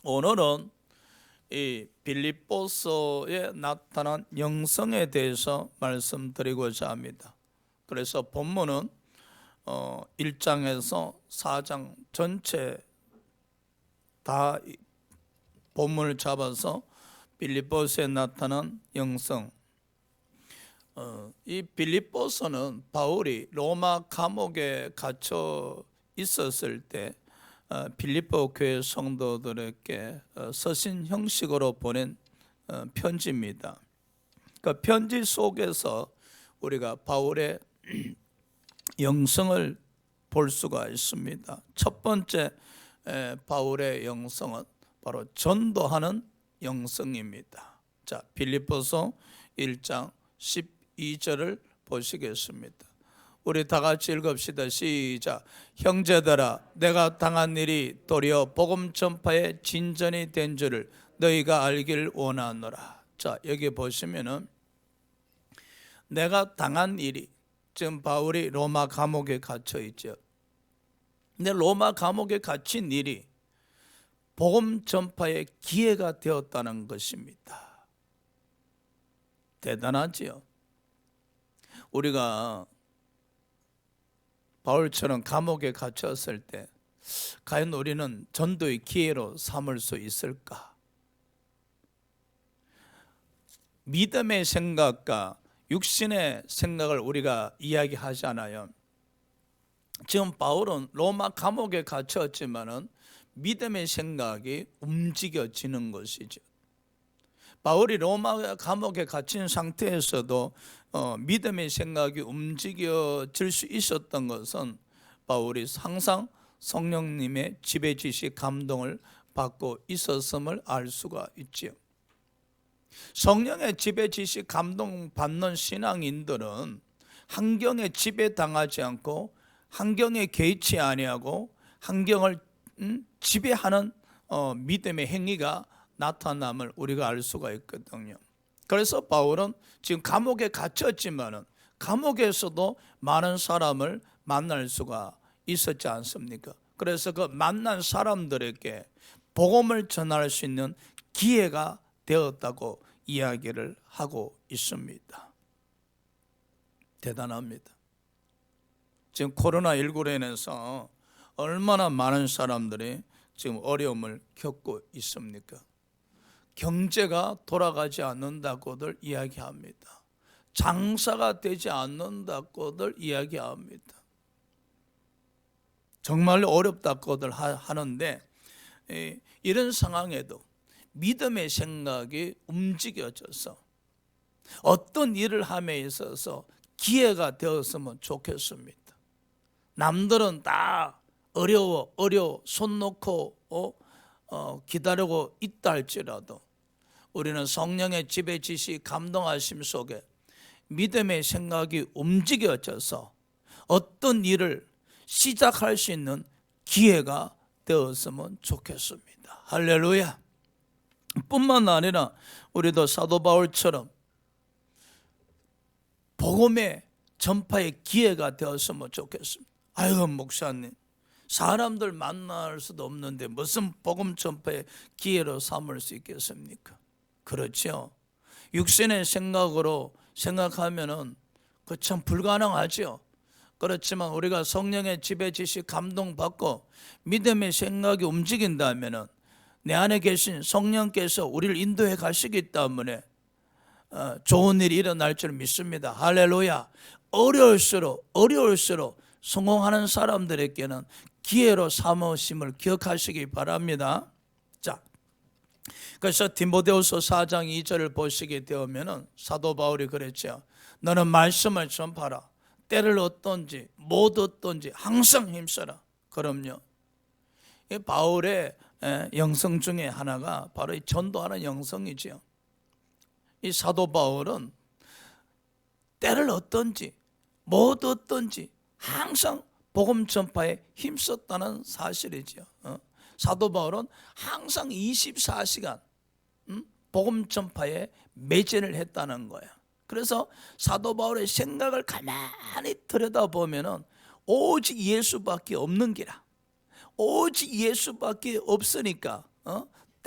오늘은 이 빌립보서에 나타난 영성에 대해서 말씀드리고자 합니다. 그래서 본문은 1장에서 4장 전체 다 본문을 잡아서 빌립보서에 나타난 영성. 이 빌립보서는 바울이 로마 감옥에 갇혀 있었을 때 빌립보 교회 성도들에게 서신 형식으로 보낸 편지입니다. 그 편지 속에서 우리가 바울의 영성을 볼 수가 있습니다. 첫 번째 바울의 영성은 바로 전도하는 영성입니다. 자, 빌립보서 1장 12절을 보시겠습니다. 우리 다 같이 읽읍시다. 시작. 형제들아, 내가 당한 일이 도리어 복음 전파의 진전이 된 줄을 너희가 알길 원하노라. 자, 여기 보시면은 내가 당한 일이, 지금 바울이 로마 감옥에 갇혀 있죠. 근데 로마 감옥에 갇힌 일이 복음 전파의 기회가 되었다는 것입니다. 대단하지요. 우리가 바울처럼 감옥에 갇혔을 때 과연 우리는 전도의 기회로 삼을 수 있을까? 믿음의 생각과 육신의 생각을 우리가 이야기하잖아요. 지금 바울은 로마 감옥에 갇혔지만은 믿음의 생각이 움직여지는 것이죠. 바울이 로마 감옥에 갇힌 상태에서도 믿음의 생각이 움직여질 수 있었던 것은 바울이 항상 성령님의 지배지시 감동을 받고 있었음을 알 수가 있지요. 성령의 지배지시 감동 받는 신앙인들은 환경에 지배당하지 않고 환경에 개의치 아니하고 환경을 지배하는 믿음의 행위가 나타남을 우리가 알 수가 있거든요. 그래서 바울은 지금 감옥에 갇혔지만은 감옥에서도 많은 사람을 만날 수가 있었지 않습니까? 그래서 그 만난 사람들에게 복음을 전할 수 있는 기회가 되었다고 이야기를 하고 있습니다. 대단합니다. 지금 코로나19로 인해서 얼마나 많은 사람들이 지금 어려움을 겪고 있습니까? 경제가 돌아가지 않는다고들 이야기합니다. 장사가 되지 않는다고들 이야기합니다. 정말 어렵다고들 하는데 이런 상황에도 믿음의 생각이 움직여져서 어떤 일을 함에 있어서 기회가 되었으면 좋겠습니다. 남들은 다 어려워 손 놓고 기다리고 있다 할지라도 우리는 성령의 지배지시 감동하심 속에 믿음의 생각이 움직여져서 어떤 일을 시작할 수 있는 기회가 되었으면 좋겠습니다. 할렐루야. 뿐만 아니라 우리도 사도 바울처럼 복음의 전파의 기회가 되었으면 좋겠습니다. 아이고 목사님, 사람들 만날 수도 없는데 무슨 복음 전파의 기회로 삼을 수 있겠습니까? 그렇죠. 육신의 생각으로 생각하면은 그 참 불가능하죠. 그렇지만 우리가 성령의 지배지시 감동받고 믿음의 생각이 움직인다면은 내 안에 계신 성령께서 우리를 인도해 가시기 때문에 좋은 일이 일어날 줄 믿습니다. 할렐루야. 어려울수록 성공하는 사람들에게는 기회로 삼으심을 기억하시기 바랍니다. 자, 그래서 디모데후서 4장 2절을 보시게 되면은 사도 바울이 그랬죠. 너는 말씀을 전파라. 때를 얻든지 못 얻든지 항상 힘써라. 그럼요. 이 바울의 영성 중에 하나가 바로 이 전도하는 영성이지요. 이 사도 바울은 때를 얻든지 못 얻든지 항상 복음 전파에 힘썼다는 사실이죠. 사도 바울은 항상 24시간 복음 전파에 매진을 했다는 거예요. 그래서 사도 바울의 생각을 가만히 들여다보면은 오직 예수밖에 없는 기라. 오직 예수밖에 없으니까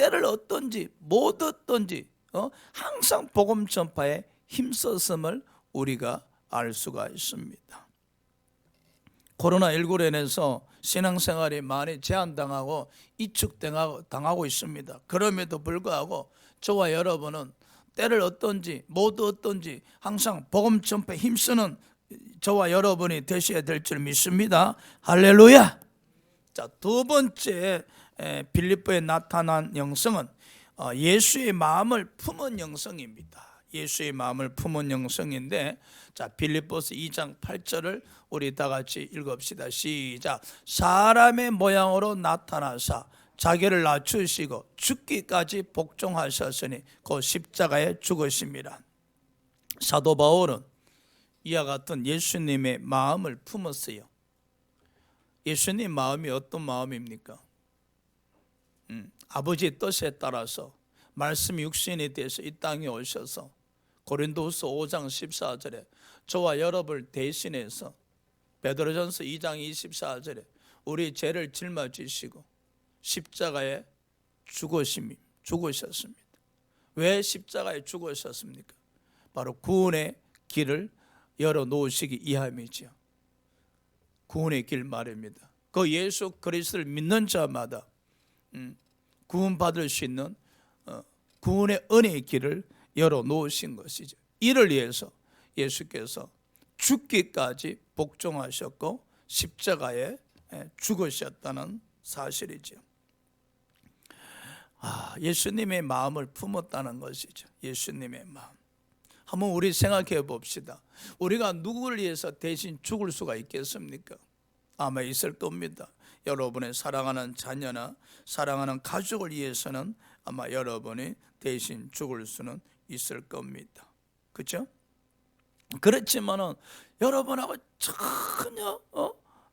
때를 어떤지 못 어떤지 항상 복음 전파에 힘썼음을 우리가 알 수가 있습니다. 코로나19로 인해서 신앙생활이 많이 제한당하고 이축당하고 있습니다. 그럼에도 불구하고 저와 여러분은 때를 어떤지 모두 어떤지 항상 복음 전파에 힘쓰는 저와 여러분이 되셔야 될 줄 믿습니다. 할렐루야. 자, 두 번째 빌립보에 나타난 영성은 예수의 마음을 품은 영성입니다. 예수의 마음을 품은 영성인데, 자, 빌립보서 2장 8절을 우리 다 같이 읽읍시다. 시작. 사람의 모양으로 나타나사 자기를 낮추시고 죽기까지 복종하셨으니 그 십자가에 죽으심이라. 사도 바울은 이와 같은 예수님의 마음을 품었어요. 예수님 마음이 어떤 마음입니까? 아버지의 뜻에 따라서 말씀이 육신이 돼서 이 땅에 오셔서 고린도후서 5장 14절에 저와 여러분을 대신해서, 베드로전서 2장 24절에 우리 죄를 짊어지시고 십자가에 죽으셨습니다. 왜 십자가에 죽으셨습니까? 바로 구원의 길을 열어놓으시기 위함이죠. 구원의 길 말입니다. 그 예수 그리스도를 믿는 자마다 구원받을 수 있는 구원의 은혜의 길을 열어놓으신 것이죠. 이를 위해서 예수께서 죽기까지 복종하셨고 십자가에 죽으셨다는 사실이죠. 예수님의 마음을 품었다는 것이죠. 예수님의 마음. 한번 우리 생각해 봅시다. 우리가 누구를 위해서 대신 죽을 수가 있겠습니까? 아마 있을 겁니다. 여러분의 사랑하는 자녀나 사랑하는 가족을 위해서는 아마 여러분이 대신 죽을 수는 있을 겁니다. 그렇죠? 그렇지만은 여러분하고 전혀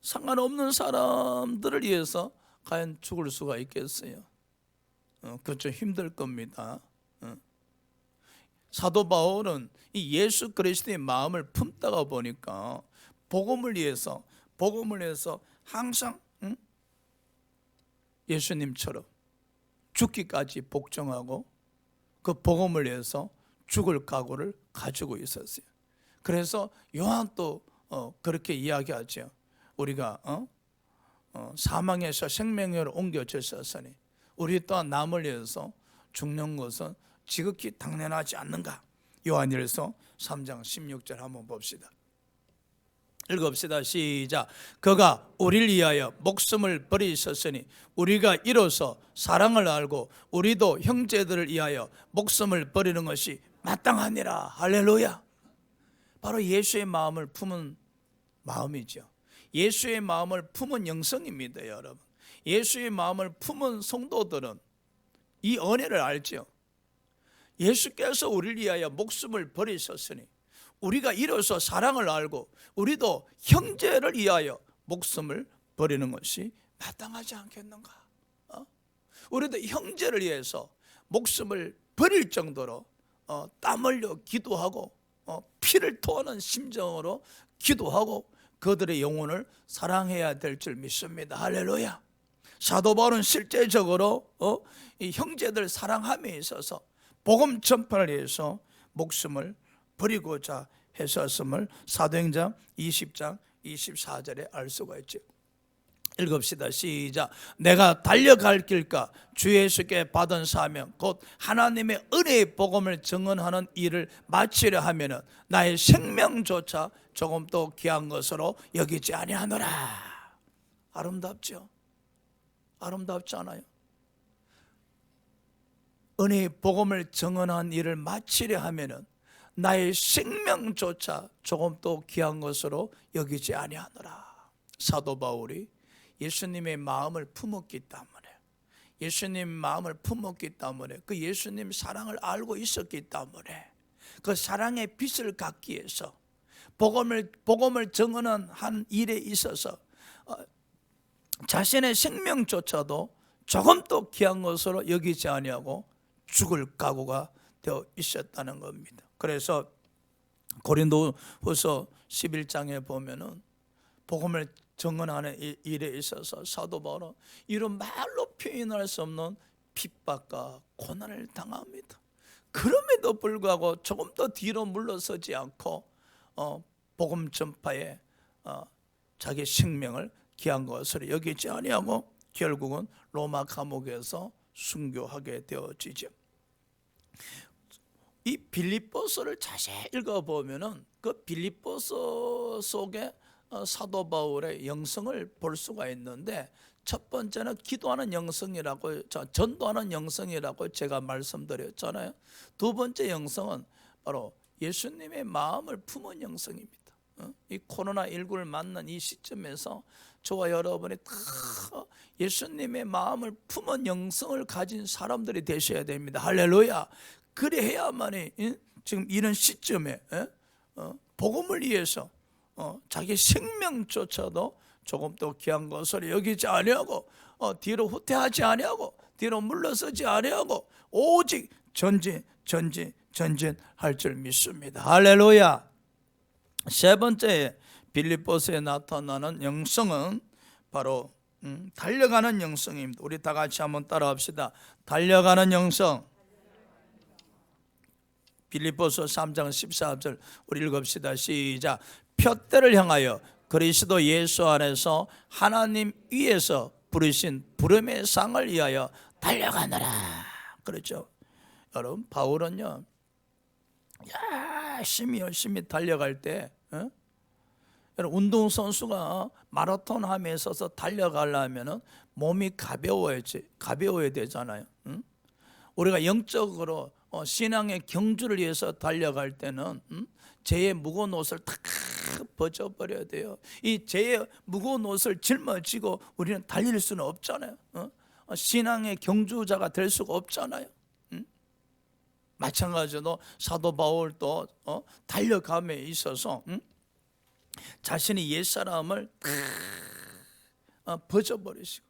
상관없는 사람들을 위해서 과연 죽을 수가 있겠어요? 그렇죠. 힘들 겁니다. 사도 바울은 이 예수 그리스도의 마음을 품다가 보니까 복음을 위해서 항상 예수님처럼 죽기까지 복종하고 그 복음을 위해서 죽을 각오를 가지고 있었어요. 그래서 요한도 그렇게 이야기하죠. 우리가 사망에서 생명으로 옮겨졌으니 우리 또한 남을 위해서 죽는 것은 지극히 당연하지 않는가? 요한일서 3장 16절 한번 봅시다. 읽읍시다. 시작. 그가 우리를 위하여 목숨을 버리셨으니 우리가 이로써 사랑을 알고 우리도 형제들을 위하여 목숨을 버리는 것이 마땅하니라. 할렐루야. 바로 예수의 마음을 품은 마음이죠. 예수의 마음을 품은 영성입니다, 여러분. 예수의 마음을 품은 성도들은 이 은혜를 알죠. 예수께서 우리를 위하여 목숨을 버리셨으니 우리가 이로써 사랑을 알고 우리도 형제를 위하여 목숨을 버리는 것이 마땅하지 않겠는가? 우리도 형제를 위해서 목숨을 버릴 정도로 땀 흘려 기도하고 피를 토하는 심정으로 기도하고 그들의 영혼을 사랑해야 될 줄 믿습니다. 할렐루야. 사도 바울은 실제적으로 이 형제들 사랑함에 있어서 복음 전파를 위해서 목숨을 버리고자 했었음을 사도행전 20장 24절에 알 수가 있죠. 읽읍시다. 시작. 내가 달려갈 길과 주 예수께 받은 사명 곧 하나님의 은혜의 복음을 증언하는 일을 마치려 하면은 나의 생명조차 조금도 귀한 것으로 여기지 아니하노라. 아름답죠? 아름답지 않아요? 은혜의 복음을 증언한 일을 마치려 하면은 나의 생명조차 조금도 귀한 것으로 여기지 아니하노라. 사도 바울이 예수님의 마음을 품었기 때문에, 예수님 마음을 품었기 때문에, 그 예수님 사랑을 알고 있었기 때문에 그 사랑의 빛을 갖기 위해서 복음을 증언한 한 일에 있어서 자신의 생명조차도 조금도 귀한 것으로 여기지 아니하고 죽을 각오가 되어 있었다는 겁니다. 그래서 고린도후서 11장에 보면은 복음을 증언하는 일에 있어서 사도 바울은 이런 말로 표현할 수 없는 핍박과 고난을 당합니다. 그럼에도 불구하고 조금 더 뒤로 물러서지 않고 복음 전파에 자기 생명을 귀한 것으로 여기지 아니하고 결국은 로마 감옥에서 순교하게 되어지죠. 이 빌립보서를 자세히 읽어보면은 그 빌립보서 속에 사도 바울의 영성을 볼 수가 있는데, 첫 번째는 기도하는 영성이라고, 전도하는 영성이라고 제가 말씀드렸잖아요. 두 번째 영성은 바로 예수님의 마음을 품은 영성입니다. 이 코로나19를 만난 이 시점에서 저와 여러분이 다 예수님의 마음을 품은 영성을 가진 사람들이 되셔야 됩니다. 할렐루야. 그래야만이 지금 이런 시점에 복음을 위해서 자기 생명조차도 조금 더 귀한 것을 여기지 아니하고 뒤로 후퇴하지 아니하고 뒤로 물러서지 아니하고 오직 전진할 줄 믿습니다. 할렐루야. 세 번째 빌립보서에 나타나는 영성은 바로 달려가는 영성입니다. 우리 다 같이 한번 따라합시다. 달려가는 영성. 빌립보서 3장 14절 우리 읽읍시다. 시작. 표대를 향하여 그리스도 예수 안에서 하나님 위에서 부르신 부름의 상을 위하여 달려가느라. 그렇죠. 여러분, 바울은요 열심히 달려갈 때, 여러분, 운동선수가 마라톤 함에 있어서 달려가려면 몸이 가벼워야 되잖아요. 우리가 영적으로 신앙의 경주를 위해서 달려갈 때는 죄의 무거운 옷을 탁 벗어버려야 돼요. 이 죄의 무거운 옷을 짊어지고 우리는 달릴 수는 없잖아요. 신앙의 경주자가 될 수가 없잖아요. 마찬가지로 사도 바울도 달려감에 있어서 자신이 옛사람을 벗어버리시고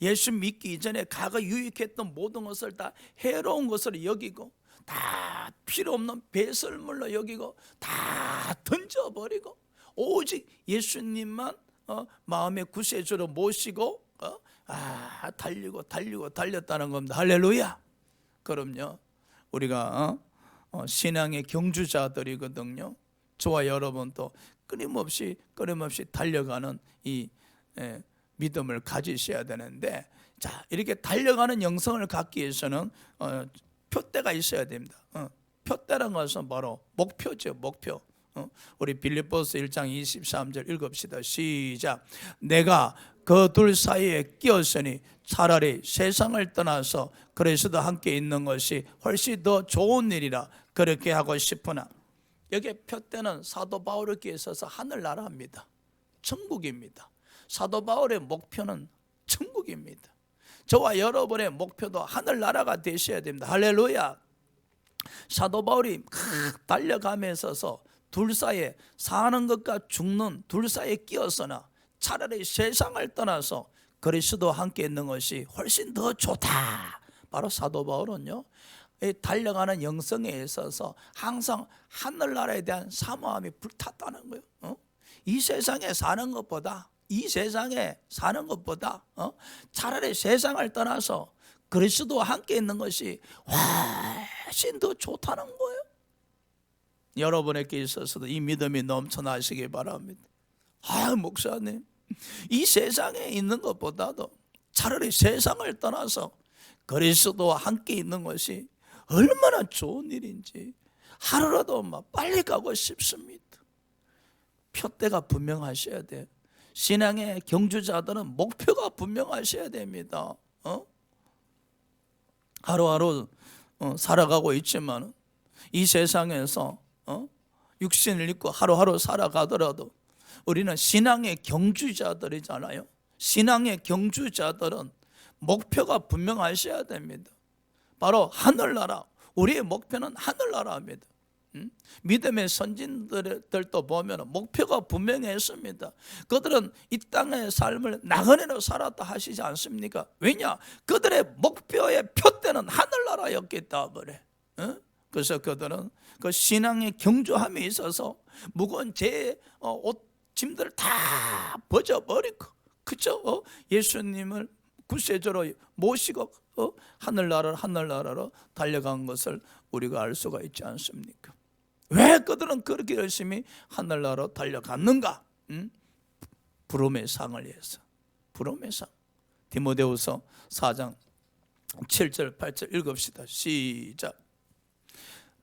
예수 믿기 이전에 과거 유익했던 모든 것을 다 해로운 것으로 여기고 다 필요 없는 배설물로 여기고 다 던져버리고 오직 예수님만 마음의 구세주로 모시고 달렸다는 겁니다. 할렐루야. 그럼요, 우리가 신앙의 경주자들이거든요. 저와 여러분도 끊임없이 달려가는 이 믿음을 가지셔야 되는데, 자, 이렇게 달려가는 영성을 갖기 위해서는 표대가 있어야 됩니다. 표대란 것은 바로 목표죠. 목표. 우리 빌립보서 1장 23절 읽읍시다. 시작. 내가 그 둘 사이에 끼었으니 차라리 세상을 떠나서 그리스도 함께 있는 것이 훨씬 더 좋은 일이라 그렇게 하고 싶으나. 여기에 표대는 사도 바울에게 있어서 하늘나라입니다. 천국입니다. 사도 바울의 목표는 천국입니다. 저와 여러분의 목표도 하늘나라가 되셔야 됩니다. 할렐루야. 사도 바울이 달려가면서 둘 사이에 사는 것과 죽는 둘 사이에 끼어서나 차라리 세상을 떠나서 그리스도와 함께 있는 것이 훨씬 더 좋다. 바로 사도 바울은요, 달려가는 영성에 있어서 항상 하늘나라에 대한 사모함이 불탔다는 거예요. 이 세상에 사는 것보다 차라리 세상을 떠나서 그리스도와 함께 있는 것이 훨씬 더 좋다는 거예요. 여러분에게 있어서도 이 믿음이 넘쳐나시기 바랍니다. 목사님, 이 세상에 있는 것보다도 차라리 세상을 떠나서 그리스도와 함께 있는 것이 얼마나 좋은 일인지 하루라도 빨리 가고 싶습니다. 표대가 분명하셔야 돼요. 신앙의 경주자들은 목표가 분명하셔야 됩니다. 하루하루 살아가고 있지만 이 세상에서 육신을 입고 하루하루 살아가더라도 우리는 신앙의 경주자들이잖아요. 신앙의 경주자들은 목표가 분명하셔야 됩니다. 바로 하늘나라. 우리의 목표는 하늘나라입니다. 믿음의 선진들도 보면 목표가 분명했습니다. 그들은 이 땅의 삶을 나그네로 살았다 하시지 않습니까? 왜냐? 그들의 목표의 표대는 하늘나라였기 때문에. 그래서 그들은 그 신앙의 경주함에 있어서 무거운 제 옷 짐들을 다 벗어버리고, 그죠? 예수님을 구세주로 모시고 하늘나라로 달려간 것을 우리가 알 수가 있지 않습니까? 왜 그들은 그렇게 열심히 하늘나라로 달려갔는가? 부름의 상을 위해서. 부름의 상. 디모데후서 4장 7절 8절 읽읍시다. 시작.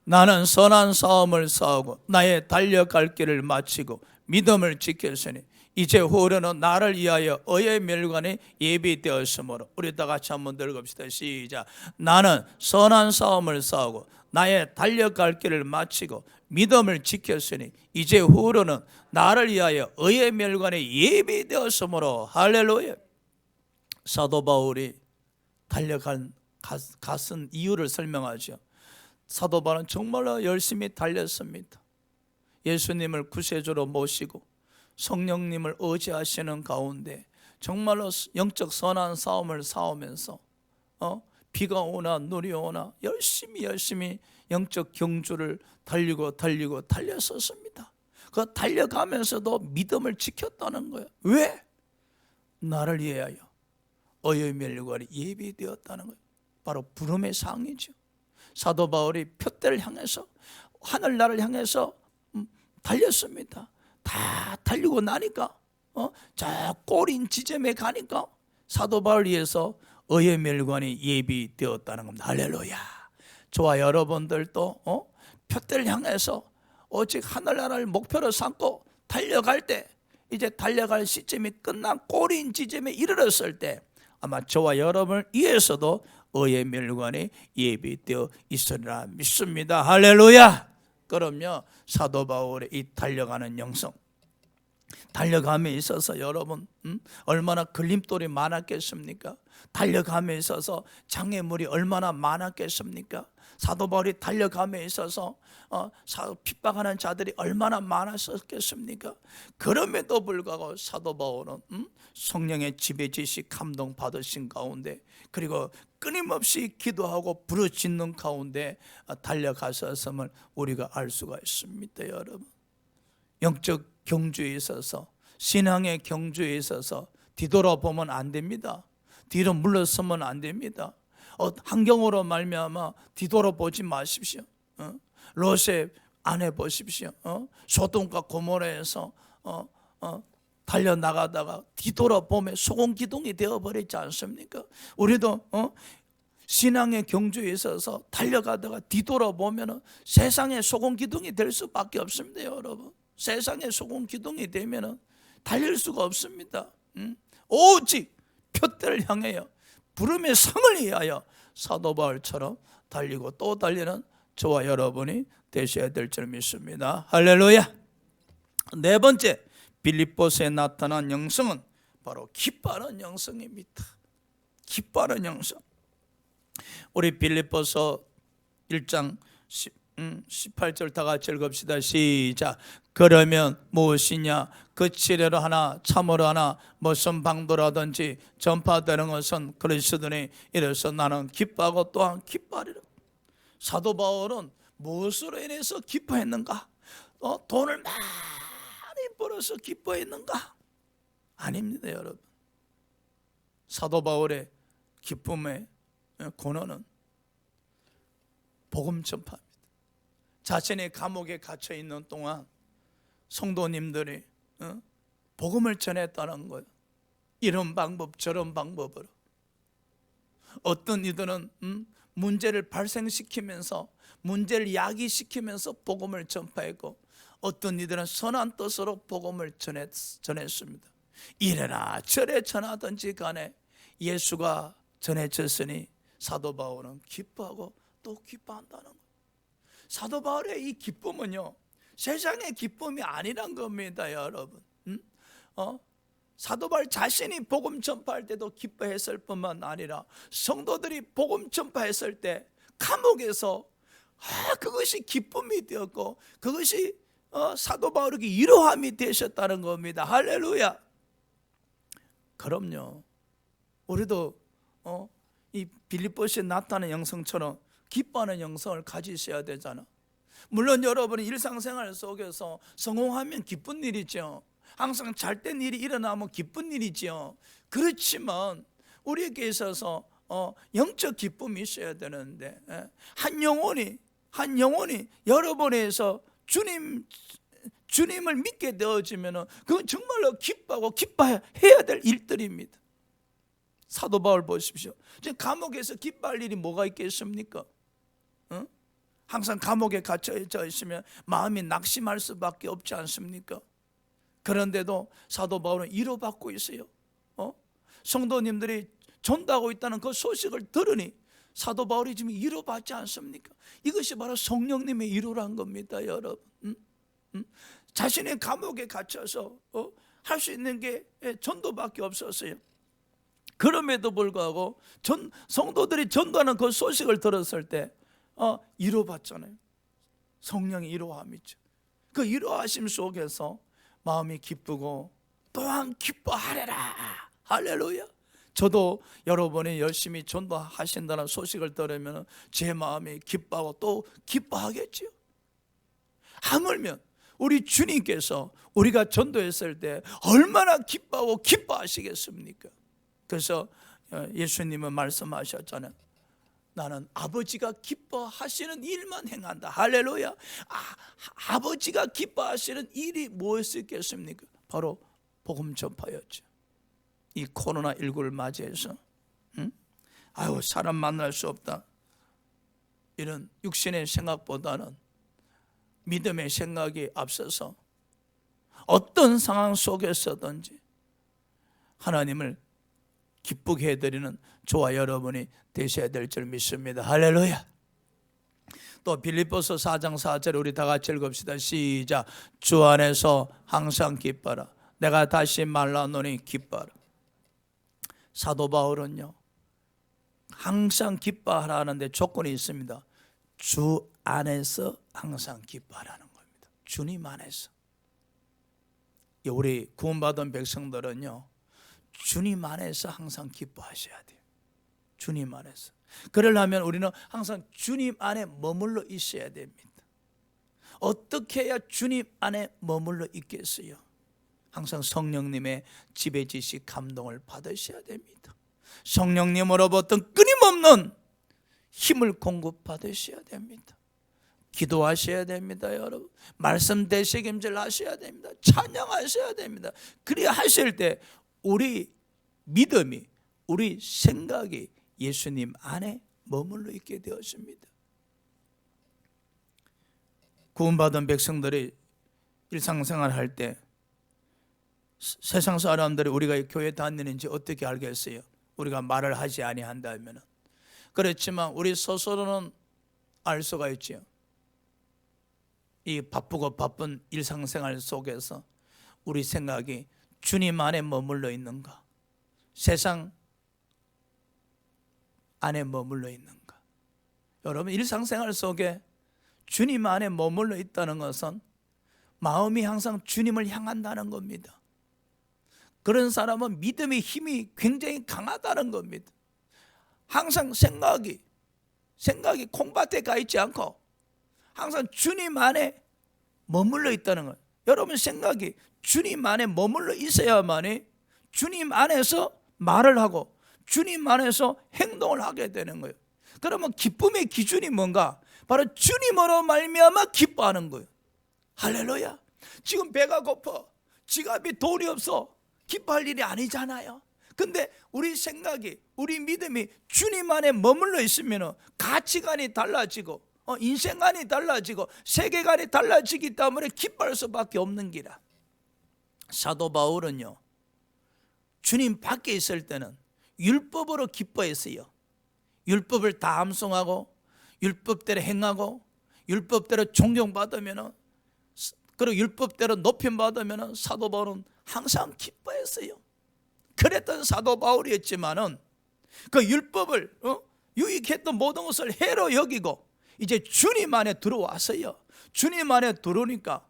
나는 선한 싸움을 싸우고 나의 달려갈 길을 마치고 믿음을 지켰으니 이제 후로는 나를 위하여 의의 멸관이 예비되었으므로. 우리 다 같이 한번 더 읽읍시다. 시작. 나는 선한 싸움을 싸우고 나의 달려갈 길을 마치고 믿음을 지켰으니 이제 후로는 나를 위하여 의의 멸관이 예비되었으므로. 할렐루야. 사도 바울이 갔은 이유를 설명하죠. 사도 바울은 정말로 열심히 달렸습니다. 예수님을 구세주로 모시고 성령님을 의지하시는 가운데 정말로 영적 선한 싸움을 싸우면서 비가 오나 눈이 오나 열심히 영적 경주를 달렸었습니다. 그 달려가면서도 믿음을 지켰다는 거예요. 왜? 나를 위하여 의의 멸관이 예비되었다는 거예요. 바로 부름의 상이죠. 사도 바울이 표대를 향해서 하늘나라를 향해서 달렸습니다. 다 달리고 나니까 저 꼬린 지점에 가니까 사도 바울을 위해서 의의 멸관이 예비되었다는 겁니다. 할렐루야. 저와 여러분들도 표대를 향해서 오직 하늘나라를 목표로 삼고 달려갈 때, 이제 달려갈 시점이 끝난 꼬린 지점에 이르렀을 때 아마 저와 여러분을 위해서도 의의 멸관이 예비되어 있으리라 믿습니다. 할렐루야. 그럼요, 사도 바울의 이 달려가는 영성, 달려감에 있어서 여러분 얼마나 걸림돌이 많았겠습니까? 달려감에 있어서 장애물이 얼마나 많았겠습니까? 사도 바울이 달려감에 있어서 핍박하는 자들이 얼마나 많았었겠습니까? 그럼에도 불구하고 사도 바울은 성령의 지배지시 감동받으신 가운데, 그리고 끊임없이 기도하고 부르짖는 가운데 달려갔었음을 우리가 알 수가 있습니다. 여러분, 영적 경주에 있어서, 신앙의 경주에 있어서 뒤돌아보면 안 됩니다. 뒤로 물러서면 안 됩니다. 환경으로 말미암아 뒤돌아보지 마십시오. 롯의 아내 보십시오. 소돔과 고모라에서 달려나가다가 뒤돌아보면 소금기둥이 되어버리지 않습니까? 우리도 신앙의 경주에 있어서 달려가다가 뒤돌아보면 세상의 소금기둥이 될 수밖에 없습니다. 여러분, 세상의 소금기둥이 되면 달릴 수가 없습니다. 오직 표대를 향하여 부름의 상을 위하여 사도 바울처럼 달리고 또 달리는 저와 여러분이 되셔야 될 줄 믿습니다. 할렐루야. 네 번째, 빌립보서에 나타난 영성은 바로 기뻐하는 영성입니다. 기뻐하는 영성. 우리 빌립보서 1장 18절 다 같이 읽읍시다. 시작. 그러면 무엇이냐? 그 치료로 하나 참으로 하나 무슨 방도라든지 전파되는 것은 그리스도니 이래서 나는 기뻐하고 또한 기뻐하리라. 사도 바울은 무엇으로 인해서 기뻐했는가? 돈을 많이 벌어서 기뻐했는가? 아닙니다. 여러분, 사도 바울의 기쁨의 근원은 복음 전파입니다. 자신의 감옥에 갇혀 있는 동안 성도님들이 복음을 전했다는 거예요. 이런 방법 저런 방법으로. 어떤 이들은 문제를 발생시키면서, 문제를 야기시키면서 복음을 전파했고, 어떤 이들은 선한 뜻으로 복음을 전했습니다. 이래나 저래 전하든지 간에 예수가 전해졌으니 사도 바울은 기뻐하고 또 기뻐한다는 거예요. 사도 바울의 이 기쁨은요, 세상의 기쁨이 아니란 겁니다. 여러분, 사도 바울 자신이 복음 전파할 때도 기뻐했을 뿐만 아니라 성도들이 복음 전파했을 때 감옥에서 그것이 기쁨이 되었고, 그것이 사도 바울에게 위로함이 되셨다는 겁니다. 할렐루야. 그럼요, 우리도 이 빌립보서에 나타나는 영성처럼 기뻐하는 영성을 가지셔야 되잖아. 물론 여러분이 일상생활 속에서 성공하면 기쁜 일이죠. 항상 잘된 일이 일어나면 기쁜 일이죠. 그렇지만 우리에게 있어서 영적 기쁨이 있어야 되는데, 한 영혼이 여러분에서 주님을 믿게 되어지면 그건 정말로 기뻐하고 기뻐해야 될 일들입니다. 사도 바울 보십시오. 지금 감옥에서 기뻐할 일이 뭐가 있겠습니까? 항상 감옥에 갇혀 있으면 마음이 낙심할 수밖에 없지 않습니까? 그런데도 사도 바울은 위로받고 있어요. 성도님들이 전도하고 있다는 그 소식을 들으니 사도 바울이 지금 위로받지 않습니까? 이것이 바로 성령님의 위로란 겁니다, 여러분. 자신의 감옥에 갇혀서 할 수 있는 게 전도밖에 없었어요. 그럼에도 불구하고 성도들이 전도하는 그 소식을 들었을 때 위로받잖아요. 성령의 위로함이죠. 그 위로하심 속에서 마음이 기쁘고 또한 기뻐하리라. 할렐루야. 저도 여러분이 열심히 전도하신다는 소식을 들으면 제 마음이 기뻐하고 또 기뻐하겠지요. 하물며 우리 주님께서 우리가 전도했을 때 얼마나 기뻐하고 기뻐하시겠습니까? 그래서 예수님은 말씀하셨잖아요. 나는 아버지가 기뻐하시는 일만 행한다. 할렐루야. 아버지가 기뻐하시는 일이 무엇이겠습니까? 바로 복음 전파였죠. 이 코로나19를 맞이해서 사람 만날 수 없다, 이런 육신의 생각보다는 믿음의 생각이 앞서서 어떤 상황 속에서든지 하나님을 기쁘게 해드리는 저와 여러분이 되셔야 될 줄 믿습니다. 할렐루야. 또 빌립보서 4장 4절 우리 다 같이 읽읍시다. 시작. 주 안에서 항상 기뻐라. 내가 다시 말하노니 기뻐라. 사도 바울은요, 항상 기뻐하라는데 조건이 있습니다. 주 안에서 항상 기뻐하라는 겁니다. 주님 안에서. 우리 구원받은 백성들은요, 주님 안에서 항상 기뻐하셔야 돼요. 주님 안에서. 그러려면 우리는 항상 주님 안에 머물러 있어야 됩니다. 어떻게 해야 주님 안에 머물러 있겠어요? 항상 성령님의 지배지식 감동을 받으셔야 됩니다. 성령님으로부터 끊임없는 힘을 공급받으셔야 됩니다. 기도하셔야 됩니다, 여러분. 말씀 되새김질 하셔야 됩니다. 찬양하셔야 됩니다. 그래야 하실 때 우리 믿음이, 우리 생각이 예수님 안에 머물러 있게 되었습니다. 구원받은 백성들이 일상생활 할 때 세상 사람들이 우리가 교회 다니는지 어떻게 알겠어요? 우리가 말을 하지 아니한다면. 그렇지만 우리 스스로는 알 수가 있지요. 이 바쁘고 바쁜 일상생활 속에서 우리 생각이 주님 안에 머물러 있는가, 세상 안에 머물러 있는가. 여러분, 일상생활 속에 주님 안에 머물러 있다는 것은 마음이 항상 주님을 향한다는 겁니다. 그런 사람은 믿음의 힘이 굉장히 강하다는 겁니다. 항상 생각이 콩밭에 가 있지 않고 항상 주님 안에 머물러 있다는 거예요. 여러분, 생각이 주님 안에 머물러 있어야만이 주님 안에서 말을 하고 주님 안에서 행동을 하게 되는 거예요. 그러면 기쁨의 기준이 뭔가? 바로 주님으로 말미암아 기뻐하는 거예요. 할렐루야. 지금 배가 고파, 지갑에 돈이 없어, 기뻐할 일이 아니잖아요. 근데 우리 생각이, 우리 믿음이 주님 안에 머물러 있으면 가치관이 달라지고 인생관이 달라지고 세계관이 달라지기 때문에 기뻐할 수밖에 없는 기라. 사도 바울은요, 주님 밖에 있을 때는 율법으로 기뻐했어요. 율법을 다 암송하고 율법대로 행하고 율법대로 존경받으면, 그리고 율법대로 높임받으면 사도 바울은 항상 기뻐했어요. 그랬던 사도 바울이었지만은 그 율법을 유익했던 모든 것을 해로 여기고 이제 주님 안에 들어왔어요. 주님 안에 들어오니까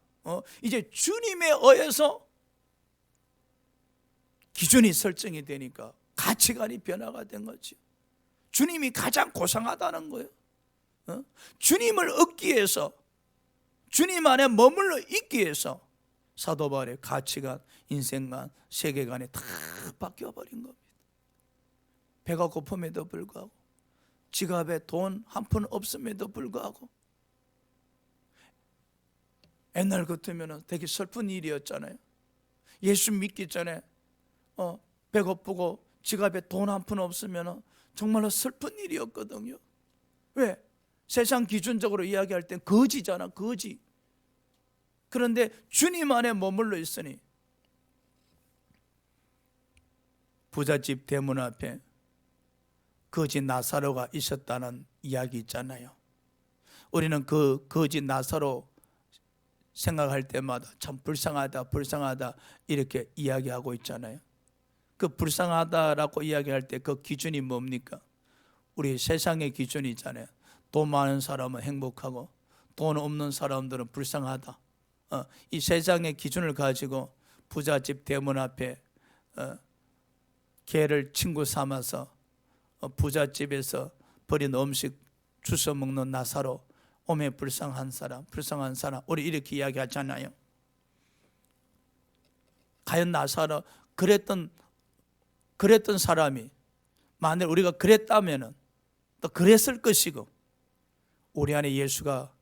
이제 주님에 의해서 기준이 설정이 되니까 가치관이 변화가 된 거죠. 주님이 가장 고상하다는 거예요. 주님을 얻기 위해서, 주님 안에 머물러 있기 위해서 사도 바울의 가치관, 인생관, 세계관이 다 바뀌어버린 겁니다. 배가 고픔에도 불구하고, 지갑에 돈 한 푼 없음에도 불구하고, 옛날 같으면 되게 슬픈 일이었잖아요. 예수 믿기 전에 배고프고 지갑에 돈 한 푼 없으면 정말로 슬픈 일이었거든요. 왜? 세상 기준적으로 이야기할 땐 거지잖아, 거지. 그런데 주님 안에 머물러 있으니 부잣집 대문 앞에 거지 나사로가 있었다는 이야기 있잖아요. 우리는 그 거지 나사로 생각할 때마다 참 불쌍하다, 불쌍하다 이렇게 이야기하고 있잖아요. 그 불쌍하다라고 이야기할 때 그 기준이 뭡니까? 우리 세상의 기준이잖아요. 돈 많은 사람은 행복하고 돈 없는 사람들은 불쌍하다. 이 세상의 기준을 가지고 부잣집 대문 앞에 개를 친구 삼아서 부잣집에서 버린 음식 주워 먹는 나사로, 오매 불쌍한 사람, 불쌍한 사람, 우리 이렇게 이야기하잖아요. 과연 나사로 그랬던 사람이 만일 우리가 그랬다면 또 그랬을 것이고, 우리 안에 예수가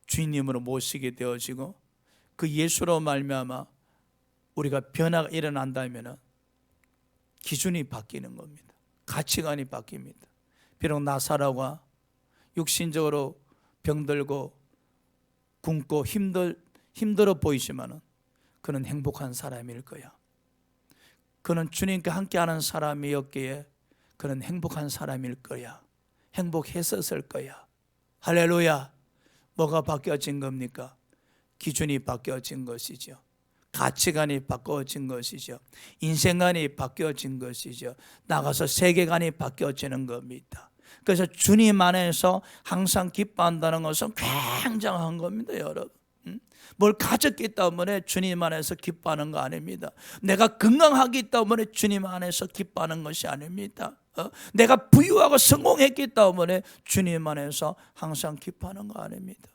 주인님으로 모시게 되어지고 그 예수로 말미암아 우리가 변화가 일어난다면 기준이 바뀌는 겁니다. 가치관이 바뀝니다. 비록 나사로가 육신적으로 병들고 굶고 힘들어 보이지만 그는 행복한 사람일 거야. 그는 주님과 함께하는 사람이었기에 그는 행복한 사람일 거야. 행복했었을 거야. 할렐루야. 뭐가 바뀌어진 겁니까? 기준이 바뀌어진 것이죠. 가치관이 바뀌어진 것이죠. 인생관이 바뀌어진 것이죠. 나가서 세계관이 바뀌어지는 겁니다. 그래서 주님 안에서 항상 기뻐한다는 것은 굉장한 겁니다, 여러분. 뭘 가졌기 때문에 주님 안에서 기뻐하는 거 아닙니다. 내가 건강하기 때문에 주님 안에서 기뻐하는 것이 아닙니다. 내가 부유하고 성공했기 때문에 주님 안에서 항상 기뻐하는 거 아닙니다.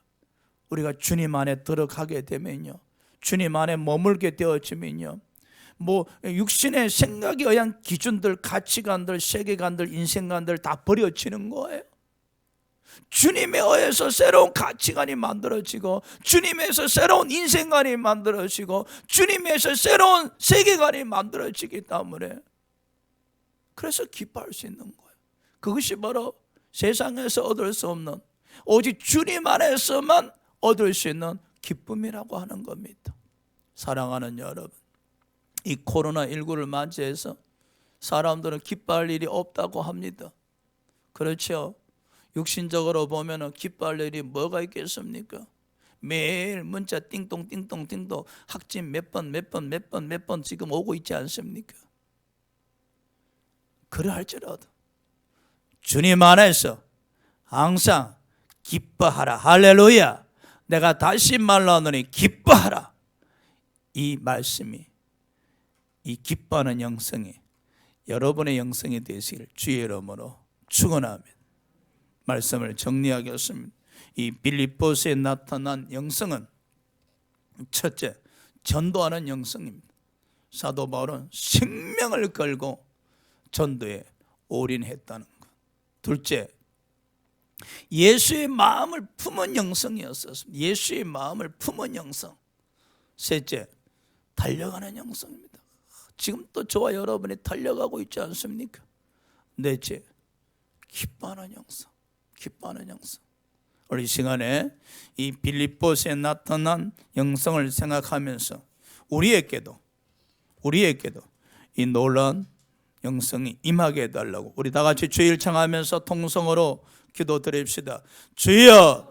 우리가 주님 안에 들어가게 되면요, 주님 안에 머물게 되어지면요, 육신의 생각에 의한 기준들, 가치관들, 세계관들, 인생관들 다 버려지는 거예요. 주님에 의해서 새로운 가치관이 만들어지고, 주님에서 새로운 인생관이 만들어지고, 주님에서 새로운 세계관이 만들어지기 때문에 그래서 기뻐할 수 있는 거예요. 그것이 바로 세상에서 얻을 수 없는, 오직 주님 안에서만 얻을 수 있는 기쁨이라고 하는 겁니다. 사랑하는 여러분, 이 코로나19를 맞이해서 사람들은 기뻐할 일이 없다고 합니다. 그렇죠? 육신적으로 보면 기뻐할 일이 뭐가 있겠습니까? 매일 문자 띵동 학진 몇 번 지금 오고 있지 않습니까? 그러할지라도 주님 안에서 항상 기뻐하라. 할렐루야. 내가 다시 말하노니 기뻐하라. 이 말씀이, 이 기뻐하는 영성이 여러분의 영성이 되시길 주의 이름으로 축원합니다. 말씀을 정리하겠습니다. 이 빌립보서에 나타난 영성은 첫째, 전도하는 영성입니다. 사도 바울은 생명을 걸고 전도에 올인했다는 것. 둘째, 예수의 마음을 품은 영성이었습니다. 예수의 마음을 품은 영성. 셋째, 달려가는 영성입니다. 지금 또 저와 여러분이 달려가고 있지 않습니까? 넷째, 기뻐하는 영성. 기뻐하는 영성. 우리 시간에 이 빌립보서에 나타난 영성을 생각하면서 우리에게도 이 놀라운 영성이 임하게 해달라고 우리 다 같이 주일 청하면서 통성으로 기도드립시다. 주여